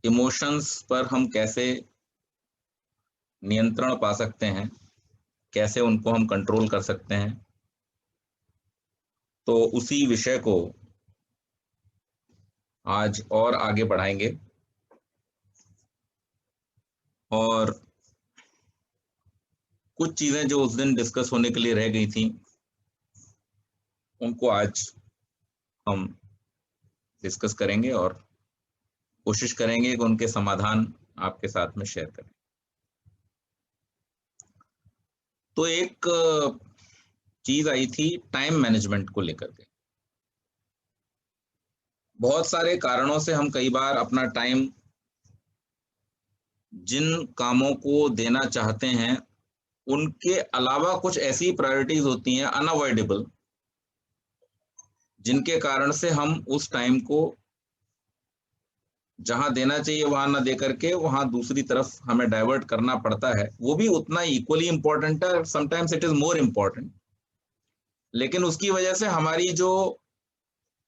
Emotions पर हम कैसे नियंत्रण पा सकते हैं, कैसे उनको हम कंट्रोल कर सकते हैं, तो उसी विषय को आज और आगे बढ़ाएंगे। और कुछ चीजें जो उस दिन डिस्कस होने के लिए रह गई थी, उनको आज हम डिस्कस करेंगे और कोशिश करेंगे कि उनके समाधान आपके साथ में शेयर करें। तो एक चीज आई थी टाइम मैनेजमेंट को लेकर के। बहुत सारे कारणों से हम कई बार अपना टाइम जिन कामों को देना चाहते हैं उनके अलावा कुछ ऐसी प्रायोरिटीज होती हैं अनअवॉइडेबल, जिनके कारण से हम उस टाइम को जहां देना चाहिए वहां ना दे करके वहां दूसरी तरफ हमें डाइवर्ट करना पड़ता है। वो भी उतना इक्वली इंपॉर्टेंट है, sometimes it is more important, लेकिन उसकी वजह से हमारी जो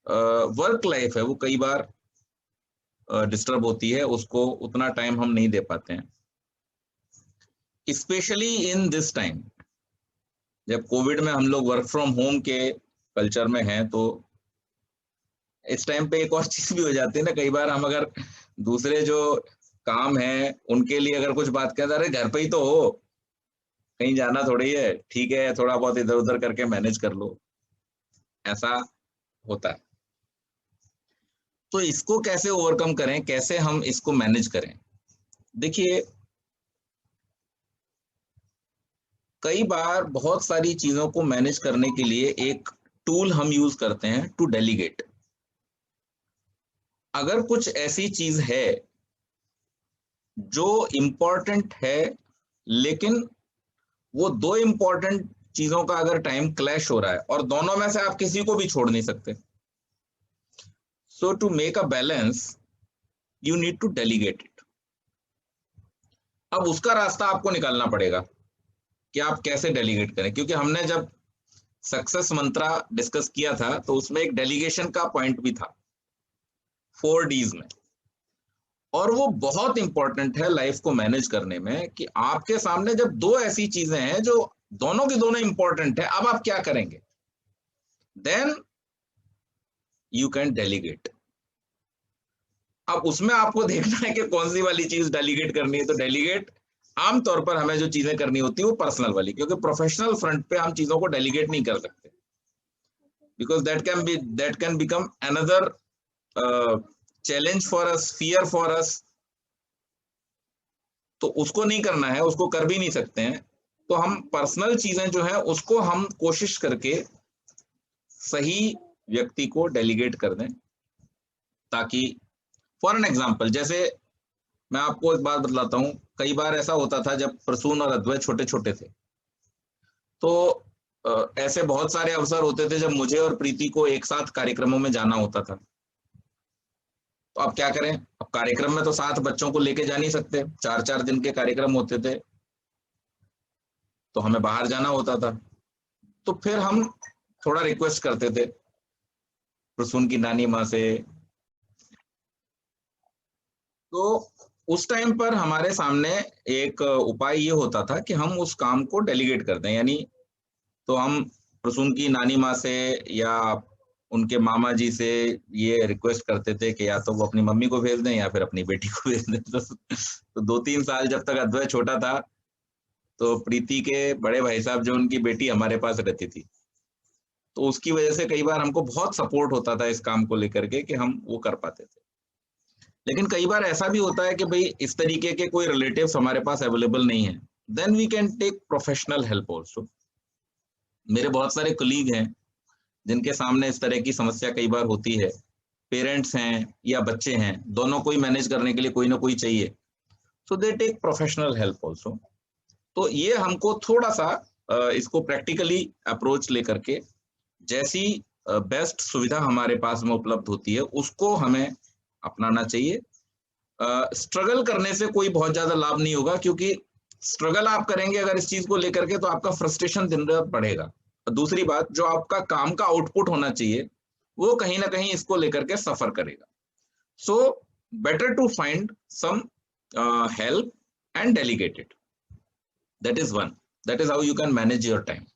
वर्क लाइफ है वो कई बार डिस्टर्ब होती है, उसको उतना टाइम हम नहीं दे पाते हैं। स्पेशली इन दिस टाइम, जब कोविड में हम लोग वर्क फ्रॉम होम के कल्चर में हैं, तो इस टाइम पे एक और चीज भी हो जाती है ना, कई बार हम अगर दूसरे जो काम है उनके लिए अगर कुछ बात करें, अरे घर पे ही तो हो, कहीं जाना थोड़ी है, ठीक है थोड़ा बहुत इधर उधर करके मैनेज कर लो, ऐसा होता है। तो इसको कैसे ओवरकम करें, कैसे हम इसको मैनेज करें? देखिए, कई बार बहुत सारी चीजों को मैनेज करने के लिए एक टूल हम यूज करते हैं, टू डेलीगेट। अगर कुछ ऐसी चीज है जो इम्पोर्टेंट है, लेकिन वो दो इम्पोर्टेंट चीजों का अगर टाइम क्लैश हो रहा है और दोनों में से आप किसी को भी छोड़ नहीं सकते, so to make a balance you need to delegate it. अब उसका रास्ता आपको निकालना पड़ेगा कि आप कैसे डेलीगेट करें, क्योंकि हमने जब सक्सेस मंत्रा डिस्कस किया था तो उसमें एक डेलीगेशन का पॉइंट भी था 4Ds में, और वो बहुत इंपॉर्टेंट है लाइफ को मैनेज करने में, कि आपके सामने जब दो ऐसी चीजें हैं जो दोनों की दोनों इंपॉर्टेंट है, अब आप क्या करेंगे? Then you can delegate. अब उसमें आपको देखना है कि कौन सी वाली चीज डेलीगेट करनी है। तो डेलीगेट आमतौर पर हमें जो चीजें करनी होती है वो पर्सनल वाली, क्योंकि प्रोफेशनल फ्रंट पे हम चीजों को डेलीगेट नहीं कर सकते, because that can become another challenge for us, fear for us. तो उसको नहीं करना है, उसको कर भी नहीं सकते हैं। तो हम पर्सनल चीजें जो है उसको हम कोशिश करके सही व्यक्ति को डेलीगेट कर दें, ताकि फॉर एन एग्जाम्पल, जैसे मैं आपको एक बात बतलाता हूँ। कई बार ऐसा होता था जब प्रसून और अद्वैत छोटे छोटे थे, तो ऐसे बहुत सारे अवसर होते थे जब मुझे और प्रीति को एक साथ कार्यक्रमों में जाना होता था। तो अब क्या करें, अब कार्यक्रम में तो साथ बच्चों को लेके जा नहीं सकते, 4-4 दिन के कार्यक्रम होते थे, तो हमें बाहर जाना होता था। तो फिर हम थोड़ा रिक्वेस्ट करते थे प्रसून की नानी माँ से। तो उस टाइम पर हमारे सामने एक उपाय ये होता था कि हम उस काम को डेलीगेट कर दें, यानी तो हम प्रसून की नानी माँ से या उनके मामा जी से ये रिक्वेस्ट करते थे कि या तो वो अपनी मम्मी को भेज दें या फिर अपनी बेटी को भेज दें। तो 2-3 साल जब तक अद्वैत छोटा था, तो प्रीति के बड़े भाई साहब जो उनकी बेटी हमारे पास रहती थी, तो उसकी वजह से कई बार हमको बहुत सपोर्ट होता था इस काम को लेकर के कि हम वो कर पाते थे। लेकिन कई बार ऐसा भी होता है कि भाई इस तरीके के कोई रिलेटिव्स हमारे पास अवेलेबल नहीं है, then we can take professional help also. मेरे बहुत सारे कलीग हैं जिनके सामने इस तरह की समस्या कई बार होती है, पेरेंट्स हैं या बच्चे हैं, दोनों को ही मैनेज करने के लिए कोई ना कोई चाहिए, so they take professional help also. तो ये हमको थोड़ा सा इसको प्रैक्टिकली अप्रोच लेकर के जैसी बेस्ट सुविधा हमारे पास में उपलब्ध होती है उसको हमें अपनाना चाहिए। स्ट्रगल करने से कोई बहुत ज्यादा लाभ नहीं होगा, क्योंकि स्ट्रगल आप करेंगे अगर इस चीज को लेकर के तो आपका फ्रस्ट्रेशन दिन रात बढ़ेगा। दूसरी बात, जो आपका काम का आउटपुट होना चाहिए वो कहीं ना कहीं इसको लेकर के सफर करेगा। सो better to find some help and delegate it. That is one. That is how you can manage your time.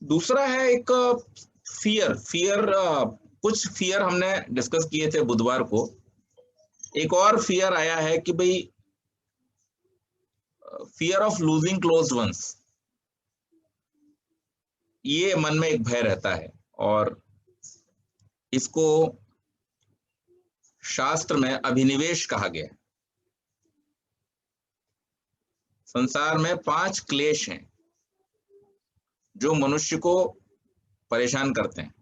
दूसरा है एक फियर कुछ फियर हमने डिस्कस किए थे बुधवार को. एक और फियर आया है कि भाई fear of losing closed ones, ये मन में एक भय रहता है और इसको शास्त्र में अभिनिवेश कहा गया है. संसार में 5 क्लेश हैं जो मनुष्य को परेशान करते हैं.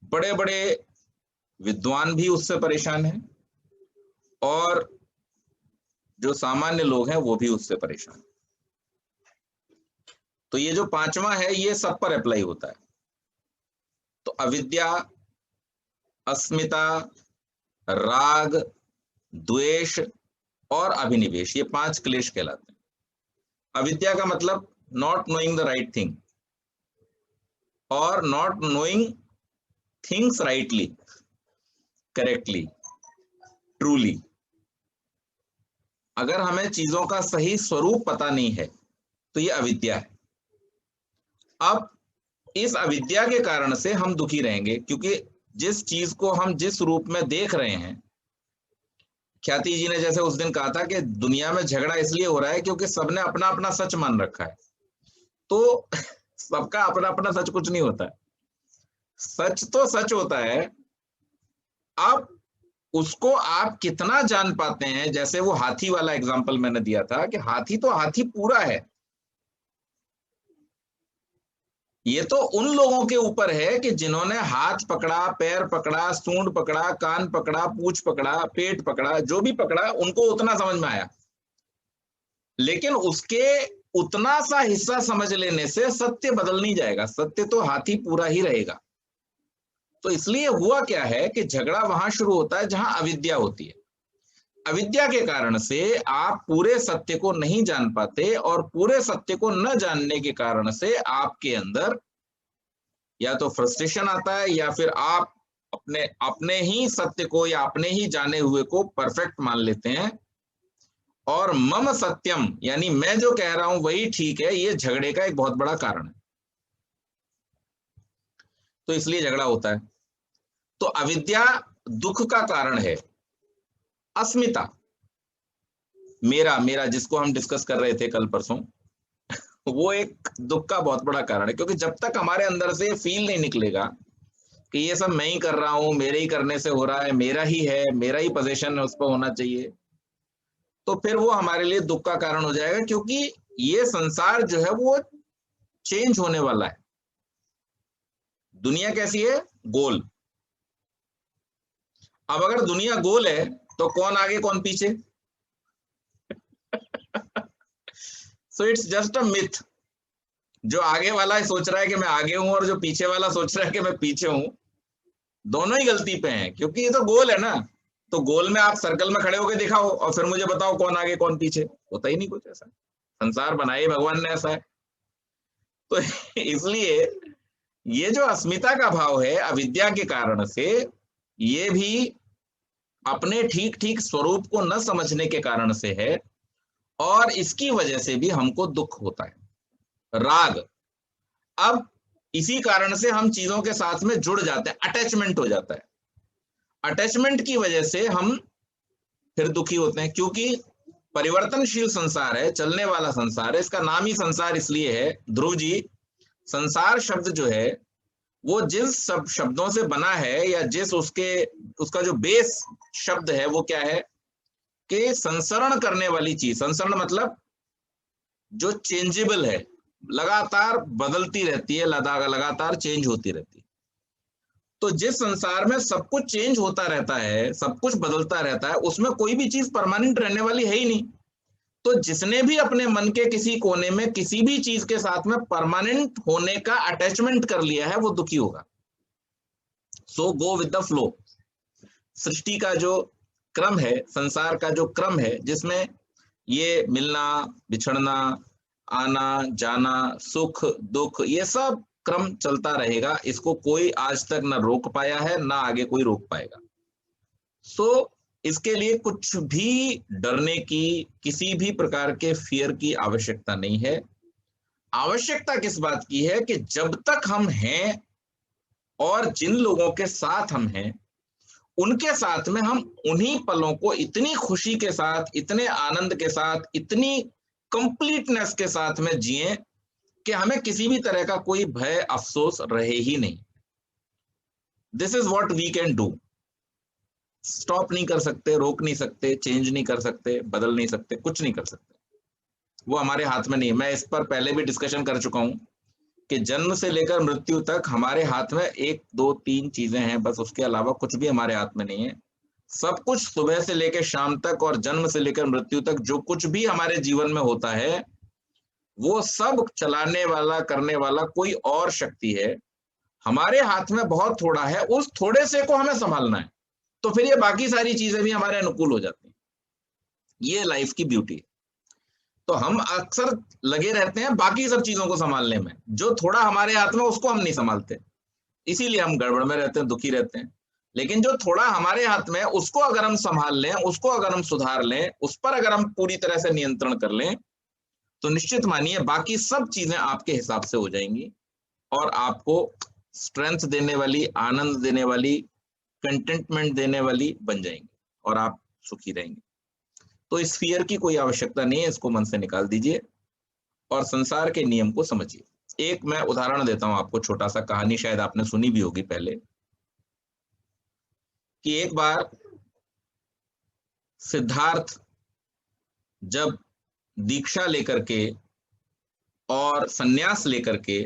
बड़े बड़े विद्वान भी उससे परेशान हैं और जो सामान्य लोग हैं वो भी उससे परेशान. तो ये जो 5वां है ये सब पर अप्लाई होता है. तो अविद्या, अस्मिता, राग, द्वेष और अभिनिवेश, ये 5 क्लेश कहलाते हैं. अविद्या का मतलब not knowing the right thing और not knowing things rightly, correctly, truly. अगर हमें चीजों का सही स्वरूप पता नहीं है तो ये अविद्या है. अब इस अविद्या के कारण से हम दुखी रहेंगे, क्योंकि जिस चीज को हम जिस रूप में देख रहे हैं, ख्याति जी ने जैसे उस दिन कहा था कि दुनिया में झगड़ा इसलिए हो रहा है क्योंकि सबने अपना अपना सच मान रखा है. तो सबका अपना अपना सच कुछ नहीं होता है. सच तो सच होता है. अब उसको आप कितना जान पाते हैं, जैसे वो हाथी वाला एग्जांपल मैंने दिया था कि हाथी तो हाथी पूरा है. ये तो उन लोगों के ऊपर है कि जिन्होंने हाथ पकड़ा, पैर पकड़ा, सूंड पकड़ा, कान पकड़ा, पूंछ पकड़ा, पेट पकड़ा, जो भी पकड़ा उनको उतना समझ में आया. लेकिन उसके उतना सा हिस्सा समझ लेने से सत्य बदल नहीं जाएगा. सत्य तो हाथी पूरा ही रहेगा. तो इसलिए हुआ क्या है कि झगड़ा वहां शुरू होता है जहां अविद्या होती है. अविद्या के कारण से आप पूरे सत्य को नहीं जान पाते और पूरे सत्य को न जानने के कारण से आपके अंदर या तो फ्रस्ट्रेशन आता है या फिर आप अपने ही सत्य को या अपने ही जाने हुए को परफेक्ट मान लेते हैं. और मम सत्यम यानी मैं जो कह रहा हूं वही ठीक है, ये झगड़े का एक बहुत बड़ा कारण है. तो इसलिए झगड़ा होता है. तो अविद्या दुख का कारण है. अस्मिता, मेरा जिसको हम डिस्कस कर रहे थे कल परसों, वो एक दुख का बहुत बड़ा कारण है. क्योंकि जब तक हमारे अंदर से फील नहीं निकलेगा कि ये सब मैं ही कर रहा हूं, मेरे ही करने से हो रहा है, मेरा ही है, मेरा ही पोजीशन है, उस पर होना चाहिए, तो फिर वो हमारे लिए दुख का कारण हो जाएगा. क्योंकि ये संसार जो है वो चेंज होने वाला है. दुनिया कैसी है? गोल. अब अगर दुनिया गोल है तो कौन आगे कौन पीछे? So it's just a myth. जो आगे वाला सोच रहा है कि मैं आगे हूं और जो पीछे वाला सोच रहा है कि मैं पीछे हूं, दोनों ही गलती पे हैं. क्योंकि ये तो गोल है ना. तो गोल में आप सर्कल में खड़े होकर दिखाओ और फिर मुझे बताओ कौन आगे कौन पीछे. होता ही नहीं कुछ ऐसा. संसार बनाए भगवान ने ऐसा है. तो इसलिए ये जो अस्मिता का भाव है अविद्या के कारण से, ये भी अपने ठीक ठीक स्वरूप को न समझने के कारण से है और इसकी वजह से भी हमको दुख होता है. राग, अब इसी कारण से हम चीजों के साथ में जुड़ जाते हैं, अटैचमेंट हो जाता है. अटैचमेंट की वजह से हम फिर दुखी होते हैं. क्योंकि परिवर्तनशील संसार है, चलने वाला संसार है. इसका नाम ही संसार इसलिए है. ध्रुव जी, संसार शब्द जो है वो जिस सब शब्दों से बना है या जिस उसका जो बेस शब्द है वो क्या है कि संसरण करने वाली चीज. संसरण मतलब जो चेंजेबल है, लगातार बदलती रहती है, लगातार चेंज होती रहती है. तो जिस संसार में सब कुछ चेंज होता रहता है, सब कुछ बदलता रहता है, उसमें कोई भी चीज परमानेंट रहने वाली है ही नहीं. तो जिसने भी अपने मन के किसी कोने में किसी भी चीज के साथ में परमानेंट होने का अटैचमेंट कर लिया है वो दुखी होगा. सो गो विद द फ्लो. सृष्टि का जो क्रम है, संसार का जो क्रम है, जिसमें ये मिलना, बिछड़ना, आना जाना, सुख दुख, ये सब क्रम चलता रहेगा. इसको कोई आज तक ना रोक पाया है, ना आगे कोई रोक पाएगा. सो इसके लिए कुछ भी डरने की, किसी भी प्रकार के फियर की आवश्यकता नहीं है। आवश्यकता किस बात की है कि जब तक हम हैं और जिन लोगों के साथ हम हैं, उनके साथ में हम उन्हीं पलों को इतनी खुशी के साथ, इतने आनंद के साथ, इतनी कंप्लीटनेस के साथ में जिए कि हमें किसी भी तरह का कोई भय, अफसोस रहे ही नहीं। This is what we can do. Stop नहीं कर सकते, रोक नहीं सकते, चेंज नहीं कर सकते, बदल नहीं सकते, कुछ नहीं कर सकते। वो हमारे हाथ में नहीं है। मैं इस पर पहले भी डिस्कशन कर चुका हूं कि जन्म से लेकर मृत्यु तक हमारे हाथ में एक दो तीन चीजें हैं बस, उसके अलावा कुछ भी हमारे हाथ में नहीं है। सब कुछ सुबह से लेकर शाम तक और जन्म से लेकर मृत्यु तक जो कुछ भी हमारे जीवन में होता है, वो सब चलाने वाला, करने वाला कोई और शक्ति है। हमारे हाथ में बहुत थोड़ा है, उस थोड़े से को हमें संभालना है, तो फिर ये बाकी सारी चीजें भी हमारे अनुकूल हो जाती हैं। ये लाइफ की ब्यूटी है। तो हम अक्सर लगे रहते हैं बाकी सब चीजों को संभालने में, जो थोड़ा हमारे हाथ में उसको हम नहीं संभालते, इसीलिए हम गड़बड़ में रहते हैं, दुखी रहते हैं। लेकिन जो थोड़ा हमारे हाथ में है, उसको अगर हम संभाल लें, उसको अगर हम सुधार लें, उस पर अगर हम पूरी तरह से नियंत्रण कर लें, तो निश्चित मानिए बाकी सब चीजें आपके हिसाब से हो जाएंगी और आपको स्ट्रेंथ देने वाली, आनंद देने वाली, कंटेंटमेंट देने वाली बन जाएंगी और आप सुखी रहेंगे। तो इस फियर की कोई आवश्यकता नहीं है, इसको मन से निकाल दीजिए और संसार के नियम को समझिए। एक मैं उदाहरण देता हूं आपको, छोटा सा कहानी, शायद आपने सुनी भी होगी पहले, कि एक बार सिद्धार्थ जब दीक्षा लेकर के और सन्यास लेकर के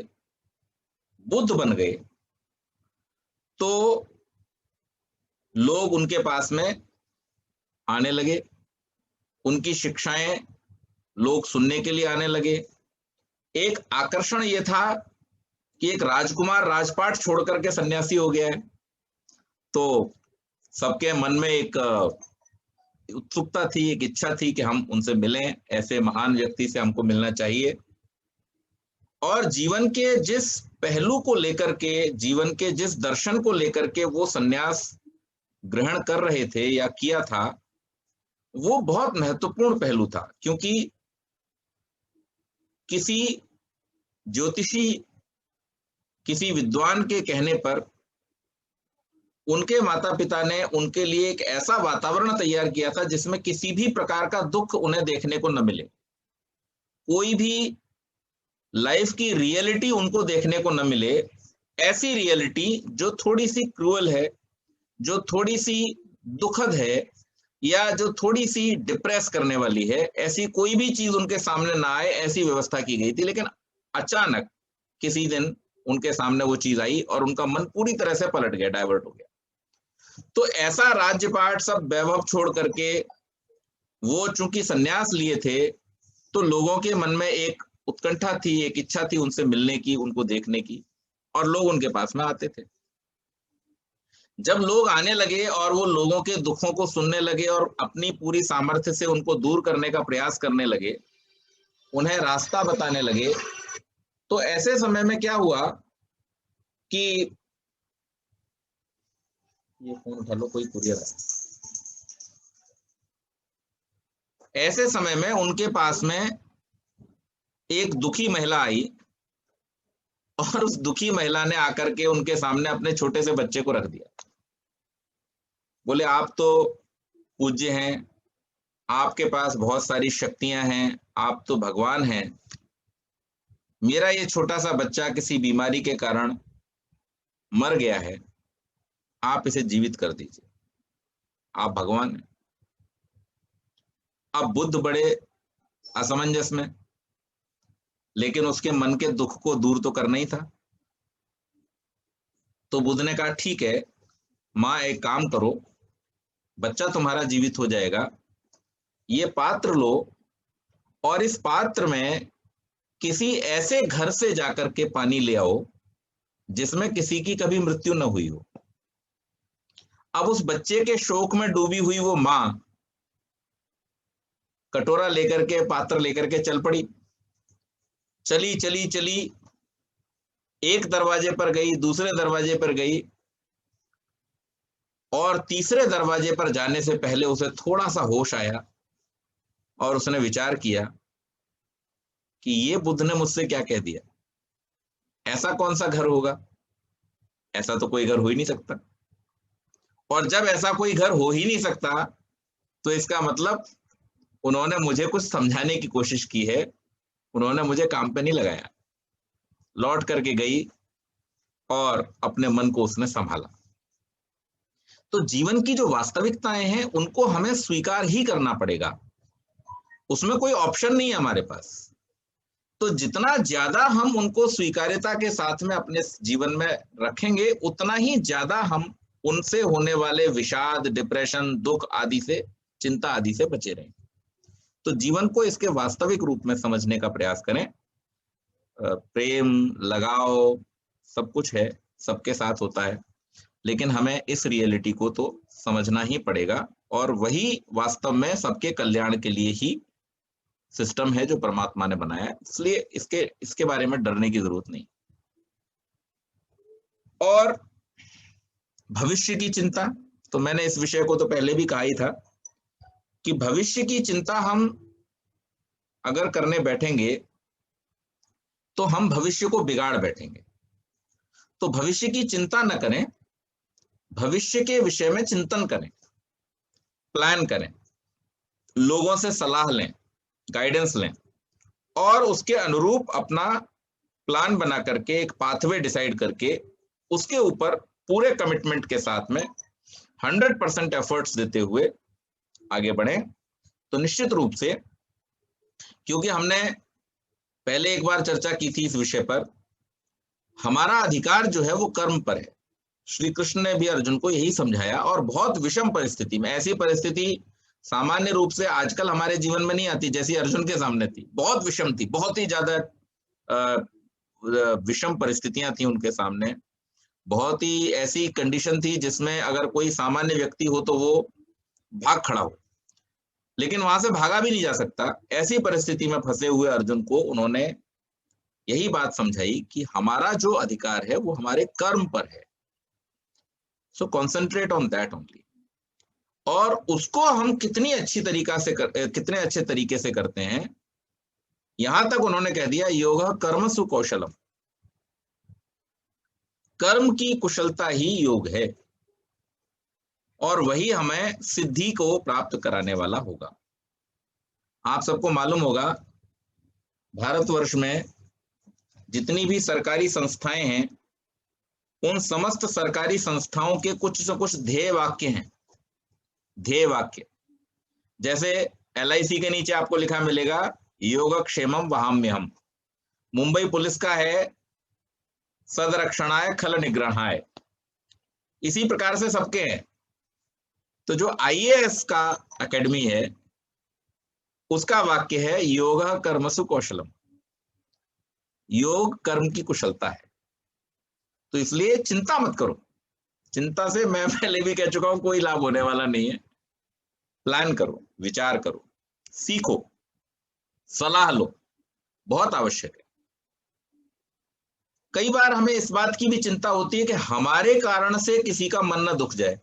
बुद्ध बन गए, तो लोग उनके पास में आने लगे, उनकी शिक्षाएं लोग सुनने के लिए आने लगे। एक आकर्षण ये था कि एक राजकुमार राजपाट छोड़ करके सन्यासी हो गया है, तो सबके मन में एक उत्सुकता थी, एक इच्छा थी कि हम उनसे मिलें, ऐसे महान व्यक्ति से हमको मिलना चाहिए। और जीवन के जिस पहलू को लेकर के, जीवन के जिस दर्शन को लेकर के वो सन्यास ग्रहण कर रहे थे या किया था, वो बहुत महत्वपूर्ण पहलू था। क्योंकि किसी ज्योतिषी, किसी विद्वान के कहने पर उनके माता पिता ने उनके लिए एक ऐसा वातावरण तैयार किया था जिसमें किसी भी प्रकार का दुख उन्हें देखने को न मिले, कोई भी लाइफ की रियलिटी उनको देखने को न मिले। ऐसी रियलिटी जो थोड़ी सी क्रूअल है, जो थोड़ी सी दुखद है, या जो थोड़ी सी डिप्रेस करने वाली है, ऐसी कोई भी चीज उनके सामने ना आए, ऐसी व्यवस्था की गई थी। लेकिन अचानक किसी दिन उनके सामने वो चीज आई और उनका मन पूरी तरह से पलट गया, डाइवर्ट हो गया। तो ऐसा राज्यपाट सब वैभव छोड़ करके वो चूंकि सन्यास लिए थे, तो लोगों के मन में एक उत्कंठा थी, एक इच्छा थी उनसे मिलने की, उनको देखने की, और लोग उनके पास में आते थे। जब लोग आने लगे और वो लोगों के दुखों को सुनने लगे और अपनी पूरी सामर्थ्य से उनको दूर करने का प्रयास करने लगे, उन्हें रास्ता बताने लगे, तो ऐसे समय में क्या हुआ कि ये फोन उठा लो, कोई कुरियर है। ऐसे समय में उनके पास में एक दुखी महिला आई और उस दुखी महिला ने आकर के उनके सामने अपने छोटे से बच्चे को रख दिया। बोले, आप तो पूज्य हैं, आपके पास बहुत सारी शक्तियां हैं, आप तो भगवान हैं, मेरा ये छोटा सा बच्चा किसी बीमारी के कारण मर गया है, आप इसे जीवित कर दीजिए, आप भगवान हैं। अब बुद्ध बड़े असमंजस में, लेकिन उसके मन के दुख को दूर तो करना ही था। तो बुद्ध ने कहा, ठीक है माँ, एक काम करो, बच्चा तुम्हारा जीवित हो जाएगा, ये पात्र लो और इस पात्र में किसी ऐसे घर से जाकर के पानी ले आओ जिसमें किसी की कभी मृत्यु न हुई हो। अब उस बच्चे के शोक में डूबी हुई वो मां कटोरा लेकर के, पात्र लेकर के चल पड़ी। चली चली चली, एक दरवाजे पर गई, दूसरे दरवाजे पर गई, और तीसरे दरवाजे पर जाने से पहले उसे थोड़ा सा होश आया और उसने विचार किया कि ये बुद्ध ने मुझसे क्या कह दिया, ऐसा कौन सा घर होगा, ऐसा तो कोई घर हो ही नहीं सकता। और जब ऐसा कोई घर हो ही नहीं सकता तो इसका मतलब उन्होंने मुझे कुछ समझाने की कोशिश की है, उन्होंने मुझे काम पे नहीं लगाया। लौट करके गई और अपने मन को उसने संभाला। तो जीवन की जो वास्तविकताएं हैं उनको हमें स्वीकार ही करना पड़ेगा, उसमें कोई ऑप्शन नहीं है हमारे पास। तो जितना ज्यादा हम उनको स्वीकार्यता के साथ में अपने जीवन में रखेंगे, उतना ही ज्यादा हम उनसे होने वाले विषाद, डिप्रेशन, दुख आदि से, चिंता आदि से बचे रहेंगे। तो जीवन को इसके वास्तविक रूप में समझने का प्रयास करें। प्रेम, लगाव सब कुछ है, सबके साथ होता है, लेकिन हमें इस रियलिटी को तो समझना ही पड़ेगा, और वही वास्तव में सबके कल्याण के लिए ही सिस्टम है जो परमात्मा ने बनाया है। इसलिए इसके बारे में डरने की जरूरत नहीं। और भविष्य की चिंता, तो मैंने इस विषय को तो पहले भी कहा ही था कि भविष्य की चिंता हम अगर करने बैठेंगे तो हम भविष्य को बिगाड़ बैठेंगे। तो भविष्य की चिंता न करें, भविष्य के विषय में चिंतन करें, प्लान करें, लोगों से सलाह लें, गाइडेंस लें, और उसके अनुरूप अपना प्लान बना करके, एक पाथवे डिसाइड करके, उसके ऊपर पूरे कमिटमेंट के साथ में 100% एफर्ट्स देते हुए आगे बढ़े। तो निश्चित रूप से, क्योंकि हमने पहले एक बार चर्चा की थी इस विषय पर, हमारा अधिकार जो है वो कर्म पर है। श्री कृष्ण ने भी अर्जुन को यही समझाया, और बहुत विषम परिस्थिति में, ऐसी परिस्थिति सामान्य रूप से आजकल हमारे जीवन में नहीं आती जैसी अर्जुन के सामने थी। बहुत विषम थी, बहुत ही ज्यादा विषम परिस्थितियां थी उनके सामने। बहुत ही ऐसी कंडीशन थी जिसमें अगर कोई सामान्य व्यक्ति हो तो वो भाग खड़ा हो, लेकिन वहां से भागा भी नहीं जा सकता। ऐसी परिस्थिति में फंसे हुए अर्जुन को उन्होंने यही बात समझाई कि हमारा जो अधिकार है वो हमारे कर्म पर है, so concentrate on that only. और उसको हम कितनी अच्छी कितने अच्छे तरीके से करते हैं, यहां तक उन्होंने कह दिया, योग कर्मसु कौशलम, कर्म की कुशलता ही योग है, और वही हमें सिद्धि को प्राप्त कराने वाला होगा। आप सबको मालूम होगा, भारतवर्ष में जितनी भी सरकारी संस्थाएं हैं, उन समस्त सरकारी संस्थाओं के कुछ से कुछ ध्येय वाक्य हैं। ध्येय वाक्य जैसे LIC के नीचे आपको लिखा मिलेगा, योगक्षेमम वहाम्यहम। मुंबई पुलिस का है, सदरक्षणाय खल निग्रहाय। इसी प्रकार से सबके हैं। तो जो IAS का एकेडमी है, उसका वाक्य है, योग कर्मसु कौशलम, योग कर्म की कुशलता है। तो इसलिए चिंता मत करो, चिंता से मैं पहले भी कह चुका हूं कोई लाभ होने वाला नहीं है। प्लान करो, विचार करो, सीखो, सलाह लो, बहुत आवश्यक है। कई बार हमें इस बात की भी चिंता होती है कि हमारे कारण से किसी का मन न दुख जाए।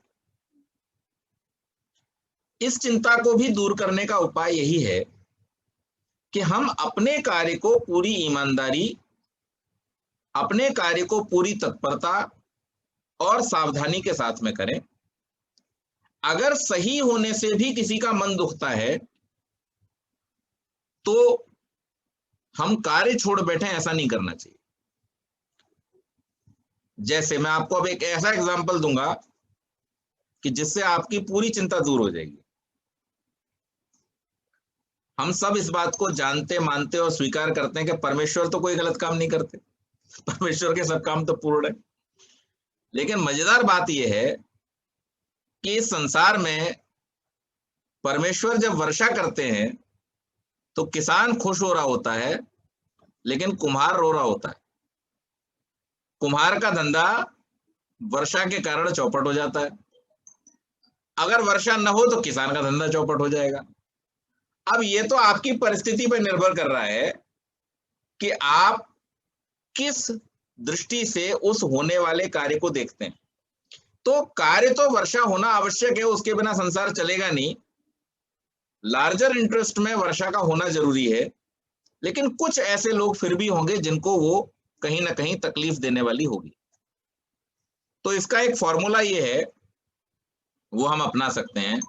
इस चिंता को भी दूर करने का उपाय यही है कि हम अपने कार्य को पूरी ईमानदारी, अपने कार्य को पूरी तत्परता और सावधानी के साथ में करें। अगर सही होने से भी किसी का मन दुखता है तो हम कार्य छोड़ बैठे, ऐसा नहीं करना चाहिए। जैसे मैं आपको अब एक ऐसा एग्जांपल दूंगा कि जिससे आपकी पूरी चिंता दूर हो जाएगी। हम सब इस बात को जानते, मानते और स्वीकार करते हैं कि परमेश्वर तो कोई गलत काम नहीं करते, परमेश्वर के सब काम तो पूर्ण है। लेकिन मजेदार बात यह है कि इस संसार में परमेश्वर जब वर्षा करते हैं तो किसान खुश हो रहा होता है, लेकिन कुम्हार रो रहा होता है। कुम्हार का धंधा वर्षा के कारण चौपट हो जाता है, अगर वर्षा न हो तो किसान का धंधा चौपट हो जाएगा। अब ये तो आपकी परिस्थिति पर निर्भर कर रहा है कि आप किस दृष्टि से उस होने वाले कार्य को देखते हैं। तो कार्य तो वर्षा होना आवश्यक है, उसके बिना संसार चलेगा नहीं। लार्जर इंटरेस्ट में वर्षा का होना जरूरी है, लेकिन कुछ ऐसे लोग फिर भी होंगे जिनको वो कहीं ना कहीं तकलीफ देने वाली होगी। तो इसका एक फॉर्मूला ये है, वो हम अपना सकते हैं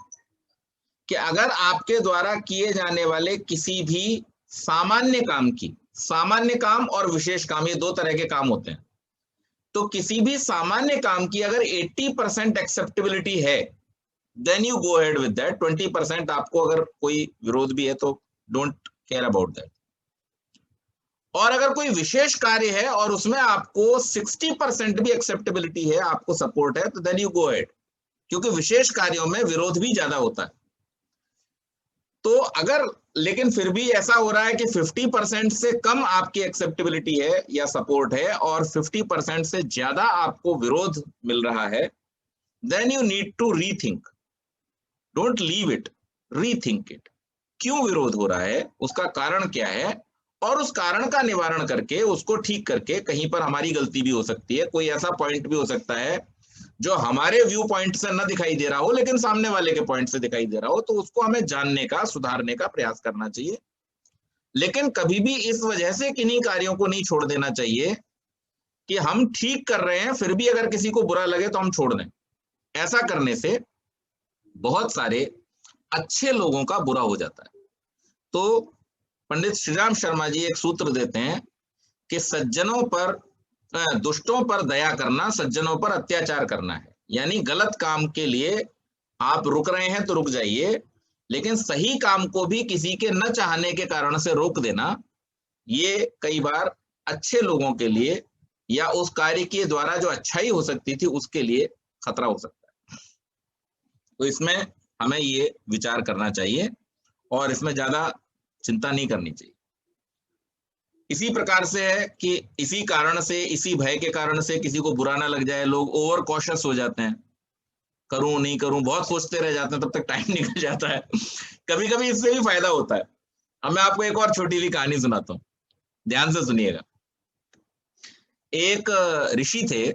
कि अगर आपके द्वारा किए जाने वाले किसी भी सामान्य काम की, सामान्य काम और विशेष काम, ये दो तरह के काम होते हैं, तो किसी भी सामान्य काम की अगर 80% एक्सेप्टेबिलिटी है, then you go ahead with that. 20% आपको अगर कोई विरोध भी है तो डोंट केयर अबाउट दैट। और अगर कोई विशेष कार्य है और उसमें आपको 60% भी एक्सेप्टेबिलिटी है, आपको सपोर्ट है, तो देन यू गो अहेड, क्योंकि विशेष कार्यों में विरोध भी ज्यादा होता है। तो अगर लेकिन फिर भी ऐसा हो रहा है कि 50% से कम आपकी एक्सेप्टेबिलिटी है या सपोर्ट है और 50% से ज्यादा आपको विरोध मिल रहा है, then you need to rethink, don't leave it, rethink it. क्यों विरोध हो रहा है, उसका कारण क्या है, और उस कारण का निवारण करके उसको ठीक करके, कहीं पर हमारी गलती भी हो सकती है, कोई ऐसा पॉइंट भी हो सकता है जो हमारे व्यू पॉइंट से न दिखाई दे रहा हो लेकिन सामने वाले के पॉइंट से दिखाई दे रहा हो, तो उसको हमें जानने का, सुधारने का प्रयास करना चाहिए। लेकिन कभी भी इस वजह से किन्हीं कार्यों को नहीं छोड़ देना चाहिए कि हम ठीक कर रहे हैं फिर भी अगर किसी को बुरा लगे तो हम छोड़ दें। ऐसा करने से बहुत सारे अच्छे लोगों का बुरा हो जाता है। तो पंडित श्रीराम शर्मा जी एक सूत्र देते हैं कि सज्जनों पर, दुष्टों पर दया करना, सज्जनों पर अत्याचार करना है। यानी गलत काम के लिए आप रुक रहे हैं तो रुक जाइए, लेकिन सही काम को भी किसी के न चाहने के कारण से रोक देना, ये कई बार अच्छे लोगों के लिए या उस कार्य के द्वारा जो अच्छाई हो सकती थी उसके लिए खतरा हो सकता है। तो इसमें हमें ये विचार करना चाहिए और इसमें ज्यादा चिंता नहीं करनी चाहिए। इसी प्रकार से है कि इसी कारण से, इसी भय के कारण से किसी को बुरा ना लग जाए, लोग ओवर कॉशियस हो जाते हैं, करूं नहीं करूं, बहुत सोचते रह जाते हैं, तब तक टाइम निकल जाता है। कभी कभी इससे भी फायदा होता है। अब मैं आपको एक और छोटी सी कहानी सुनाता हूँ, ध्यान से सुनिएगा। एक ऋषि थे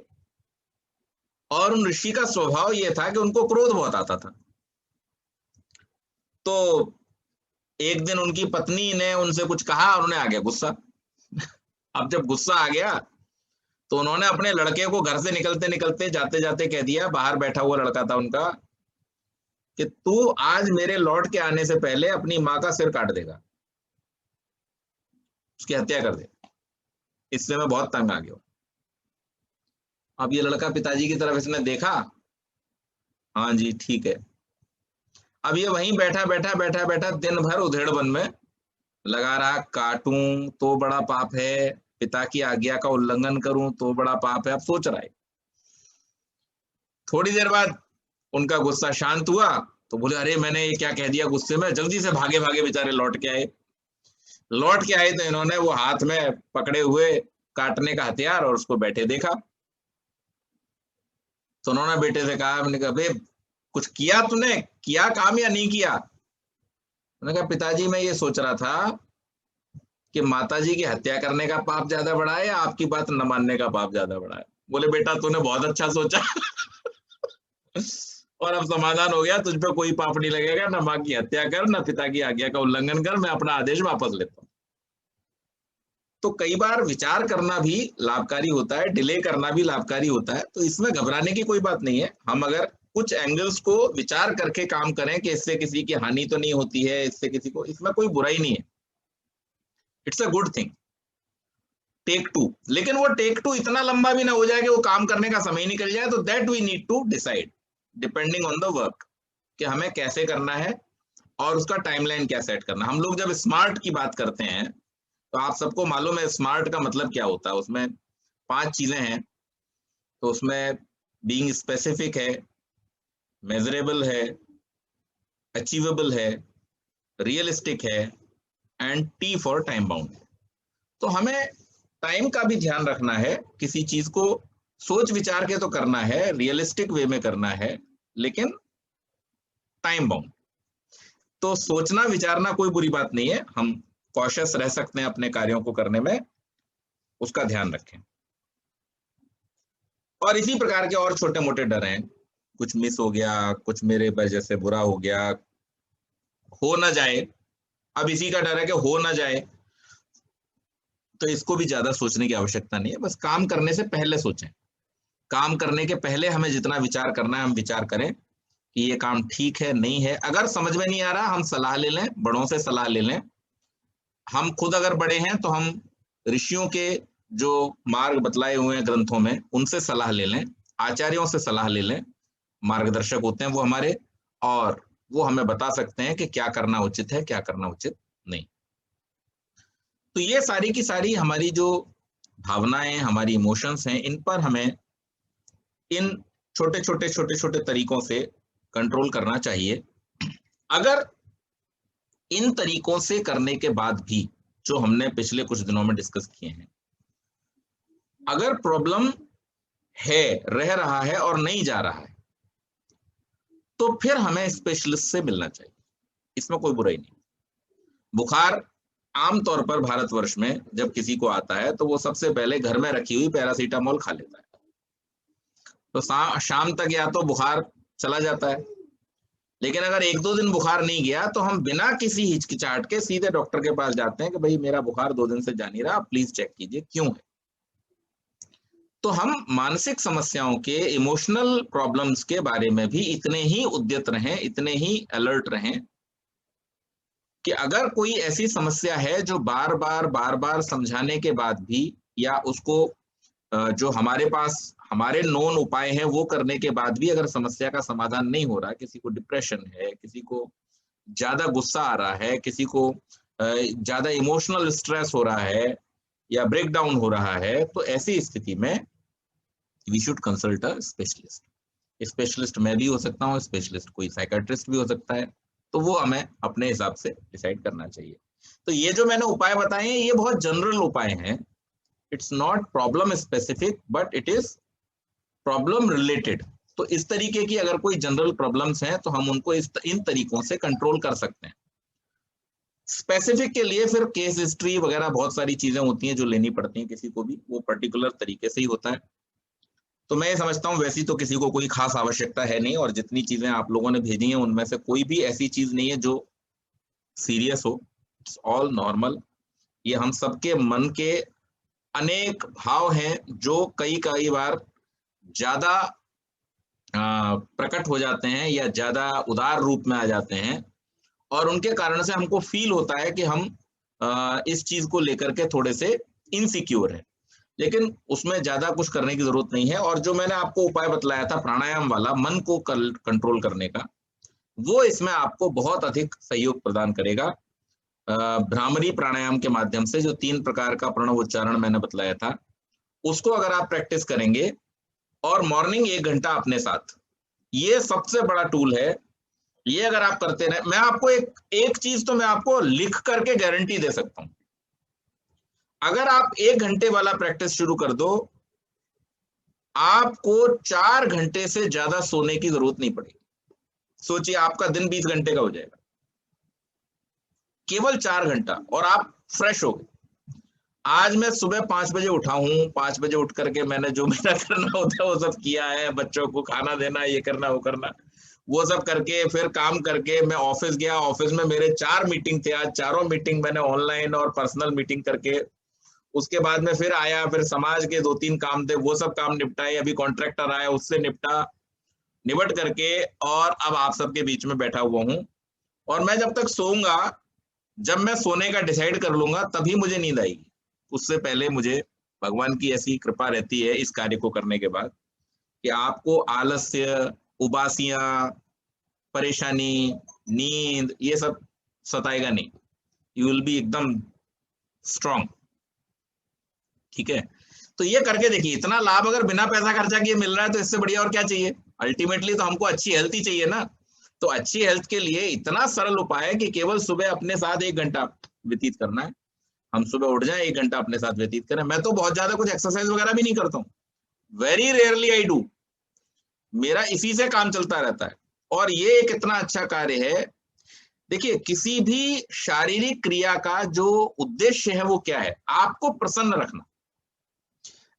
और उन ऋषि का स्वभाव यह था कि उनको क्रोध बहुत आता था। तो एक दिन उनकी पत्नी ने उनसे कुछ कहा और उन्हें आ गया गुस्सा। अब जब गुस्सा आ गया तो उन्होंने अपने लड़के को घर से निकलते निकलते, जाते जाते कह दिया, बाहर बैठा हुआ लड़का था उनका, कि तू आज मेरे लौट के आने से पहले अपनी माँ का सिर काट देगा, उसकी हत्या कर दे, इससे मैं बहुत तंग आ गया हूं। अब ये लड़का पिताजी की तरफ इसने देखा, हाँ जी ठीक है। अब ये वहीं बैठा बैठा बैठा बैठा दिन भर उधेड़बन में लगा रहा, काटूं तो बड़ा पाप है, पिता की आज्ञा का उल्लंघन करूं तो बड़ा पाप है। अब सोच रहा है। थोड़ी देर बाद उनका गुस्सा शांत हुआ तो बोले, अरे मैंने ये क्या कह दिया गुस्से में। जल्दी से भागे भागे बेचारे लौट के आए। लौट के आए तो इन्होंने वो हाथ में पकड़े हुए काटने का हथियार और उसको बैठे देखा। तो उन्होंने बेटे से कहा, मैंने कहा, बे कुछ किया तूने, किया काम या नहीं किया? मैंने कहा, पिताजी मैं ये सोच रहा था कि माताजी की हत्या करने का पाप ज्यादा बड़ा है या आपकी बात न मानने का पाप ज्यादा बड़ा है? बोले, बेटा तूने बहुत अच्छा सोचा। और अब समाधान हो गया, तुझ पे कोई पाप नहीं लगेगा, ना माँ की हत्या कर, ना पिता की आज्ञा का उल्लंघन कर, मैं अपना आदेश वापस लेता हूँ। तो कई बार विचार करना भी लाभकारी होता है, डिले करना भी लाभकारी होता है। तो इसमें घबराने की कोई बात नहीं है। हम अगर कुछ एंगल्स को विचार करके काम करें कि इससे किसी की हानि तो नहीं होती है, इससे किसी को, इसमें कोई बुराई नहीं है, it's a good thing. Take two, लेकिन वो टेक टू इतना लंबा भी ना हो जाए कि वो काम करने का समय निकल जाए। तो that we need to decide depending on the work कि हमें कैसे करना है और उसका टाइमलाइन क्या सेट करना। हम लोग जब स्मार्ट की बात करते हैं तो आप सबको मालूम है स्मार्ट का मतलब क्या होता है। उसमें 5 चीजें हैं। तो उसमें बीइंग स्पेसिफिक है, मेजरेबल है, अचीवेबल है, रियलिस्टिक है, and T for time bound है। तो हमें टाइम का भी ध्यान रखना है, किसी चीज को सोच विचार के तो करना है, रियलिस्टिक वे में करना है, लेकिन टाइम बाउंड। तो सोचना विचारना कोई बुरी बात नहीं है, हम कॉशियस रह सकते हैं अपने कार्यों को करने में, उसका ध्यान रखें। और इसी प्रकार के और छोटे मोटे डर हैं, कुछ मिस हो गया, कुछ मेरे वजह से बुरा हो गया, हो ना जाए, अब इसी का डर है कि हो ना जाए। तो इसको भी ज्यादा सोचने की आवश्यकता नहीं है, बस काम करने से पहले सोचें। काम करने के पहले हमें जितना विचार करना है हम विचार करें कि ये काम ठीक है नहीं है। अगर समझ में नहीं आ रहा हम सलाह ले लें, बड़ों से सलाह ले लें। हम खुद अगर बड़े हैं तो हम ऋषियों के जो मार्ग बतलाए हुए हैं ग्रंथों में उनसे सलाह ले लें, आचार्यों से सलाह ले लें। मार्गदर्शक होते हैं वो हमारे, और वो हमें बता सकते हैं कि क्या करना उचित है, क्या करना उचित नहीं। तो ये सारी की सारी हमारी जो भावनाएं, हमारी इमोशंस हैं, इन पर हमें इन छोटे छोटे तरीकों से कंट्रोल करना चाहिए। अगर इन तरीकों से करने के बाद भी, जो हमने पिछले कुछ दिनों में डिस्कस किए हैं, अगर प्रॉब्लम है, रह रहा है और नहीं जा रहा है, तो फिर हमें स्पेशलिस्ट से मिलना चाहिए। इसमें कोई बुराई नहीं। बुखार आमतौर पर भारतवर्ष में जब किसी को आता है तो वो सबसे पहले घर में रखी हुई पैरासीटामोल खा लेता है, तो शाम तक या तो बुखार चला जाता है। लेकिन अगर एक दो दिन बुखार नहीं गया तो हम बिना किसी हिचकिचाहट के सीधे डॉक्टर के पास जाते हैं कि भाई मेरा बुखार 2 दिन से जा नहीं रहा, प्लीज चेक कीजिए क्यों है। तो हम मानसिक समस्याओं के, इमोशनल प्रॉब्लम्स के बारे में भी इतने ही उद्यत रहें, इतने ही अलर्ट रहें कि अगर कोई ऐसी समस्या है जो बार बार समझाने के बाद भी, या उसको जो हमारे पास हमारे नोन उपाय हैं वो करने के बाद भी अगर समस्या का समाधान नहीं हो रहा, किसी को डिप्रेशन है, किसी को ज्यादा गुस्सा आ रहा है, किसी को ज्यादा इमोशनल स्ट्रेस हो रहा है या ब्रेक डाउन हो रहा है, तो ऐसी स्थिति में we should consult a specialist. Specialist मैं भी हो सकता हूँ, स्पेशलिस्ट कोई साइकाट्रिस्ट भी हो सकता है, तो वो हमें अपने हिसाब से डिसाइड करना चाहिए। तो ये जो मैंने उपाय बताए हैं ये बहुत जनरल उपाय हैं, it's not problem specific but it is problem related. तो इस तरीके की अगर कोई जनरल प्रॉब्लम्स हैं तो हम उनको इन तरीकों से कंट्रोल कर सकते हैं। स्पेसिफिक के लिए फिर केस हिस्ट्री वगैरह बहुत सारी चीजें होती हैं जो लेनी पड़ती हैं, किसी को भी वो पर्टिकुलर तरीके से ही होता है। तो मैं ये समझता हूँ वैसी तो किसी को कोई खास आवश्यकता है नहीं, और जितनी चीजें आप लोगों ने भेजी हैं उनमें से कोई भी ऐसी चीज नहीं है जो सीरियस हो। It's all normal. ये हम सबके मन के अनेक भाव हैं जो कई कई बार ज्यादा प्रकट हो जाते हैं या ज्यादा उदार रूप में आ जाते हैं, और उनके कारण से हमको फील होता है कि हम इस चीज को लेकर के थोड़े से इनसिक्योर है। लेकिन उसमें ज्यादा कुछ करने की जरूरत नहीं है। और जो मैंने आपको उपाय बतलाया था प्राणायाम वाला, मन को कंट्रोल करने का, वो इसमें आपको बहुत अधिक सहयोग प्रदान करेगा। भ्रामरी प्राणायाम के माध्यम से जो 3 प्रकार का प्रणव उच्चारण मैंने बतलाया था, उसको अगर आप प्रैक्टिस करेंगे और मॉर्निंग 1 घंटा अपने साथ, ये सबसे बड़ा टूल है। ये अगर आप करते रहे, मैं आपको एक चीज तो मैं आपको लिख करके गारंटी दे सकता हूं, अगर आप 1 घंटे वाला प्रैक्टिस शुरू कर दो, आपको 4 घंटे से ज्यादा सोने की जरूरत नहीं पड़ेगी। सोचिए आपका दिन 20 घंटे का हो जाएगा, केवल 4 घंटा, और आप फ्रेश हो गए। आज मैं सुबह 5 बजे उठा हूं, 5 बजे उठ करके मैंने जो मेरा करना होता है वो सब किया है, बच्चों को खाना देना, ये करना वो करना, वो सब करके फिर काम करके मैं ऑफिस गया। ऑफिस में मेरे 4 मीटिंग थे, आज चारों मीटिंग मैंने ऑनलाइन और पर्सनल मीटिंग करके, उसके बाद में फिर आया, फिर समाज के 2-3 काम थे वो सब काम निपटाए, अभी कॉन्ट्रैक्टर आया उससे निपट करके, और अब आप सबके बीच में बैठा हुआ हूं। और मैं जब तक सोऊंगा, जब मैं सोने का डिसाइड कर लूंगा तभी मुझे नींद आएगी। उससे पहले मुझे भगवान की ऐसी कृपा रहती है इस कार्य को करने के बाद कि आपको आलस्य, उबासियां, परेशानी, नींद, ये सब सताएगा नहीं। यू विल बी एकदम स्ट्रांग। ठीक है, तो ये करके देखिए, इतना लाभ अगर बिना पैसा खर्चा किए मिल रहा है तो इससे बढ़िया और क्या चाहिए। अल्टीमेटली तो हमको अच्छी हेल्थ ही चाहिए ना। तो अच्छी हेल्थ के लिए इतना सरल उपाय है कि केवल सुबह अपने साथ 1 घंटा व्यतीत करना है। हम सुबह उठ जाए, 1 घंटा अपने साथ व्यतीत करें। मैं तो बहुत ज्यादा कुछ एक्सरसाइज वगैरह भी नहीं करता हूँ, वेरी रेयरली आई डू। मेरा इसी से काम चलता रहता है, और ये एक इतना अच्छा कार्य है। देखिए, किसी भी शारीरिक क्रिया का जो उद्देश्य है वो क्या है, आपको प्रसन्न रखना।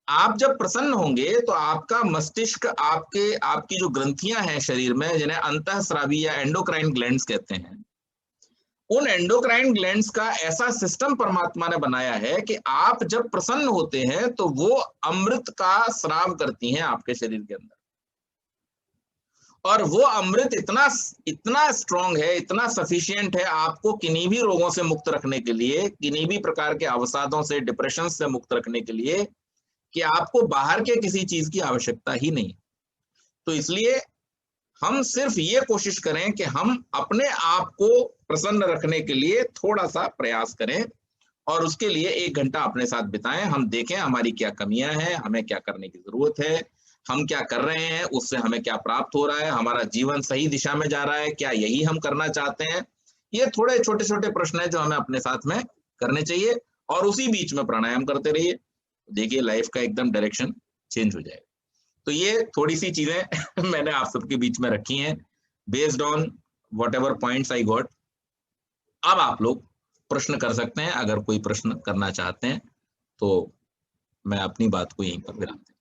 आप जब प्रसन्न होंगे तो आपका मस्तिष्क, आपकी जो ग्रंथियां हैं शरीर में, जिन्हें अंतःस्रावी या एंडोक्राइन ग्लैंड्स कहते हैं, उन एंडोक्राइन ग्लैंड्स का ऐसा सिस्टम परमात्मा ने बनाया है कि आप जब प्रसन्न होते हैं तो वो अमृत का स्राव करती हैं आपके शरीर के अंदर। और वो अमृत इतना इतना स्ट्रांग है, इतना सफिशिएंट है आपको किन्हीं भी रोगों से मुक्त रखने के लिए, किन्हीं भी प्रकार के अवसादों से, डिप्रेशन से मुक्त रखने के लिए, कि आपको बाहर के किसी चीज की आवश्यकता ही नहीं। तो इसलिए हम सिर्फ ये कोशिश करें कि हम अपने आप को प्रसन्न रखने के लिए थोड़ा सा प्रयास करें, और उसके लिए 1 घंटा अपने साथ बिताएं। हम देखें हमारी क्या कमियां हैं, हमें क्या करने की जरूरत है, हम क्या कर रहे हैं, उससे हमें क्या प्राप्त हो रहा है, हमारा जीवन सही दिशा में जा रहा है, क्या यही हम करना चाहते हैं। ये थोड़े छोटे छोटे प्रश्न है जो हमें अपने साथ में करने चाहिए, और उसी बीच में प्राणायाम करते रहिए। देखिए लाइफ का एकदम डायरेक्शन चेंज हो जाएगा। तो ये थोड़ी सी चीजें मैंने आप सबके बीच में रखी हैं, based on what ever points I got. अब आप लोग प्रश्न कर सकते हैं, अगर कोई प्रश्न करना चाहते हैं तो मैं अपनी बात को यहीं पर विराम देता हूं।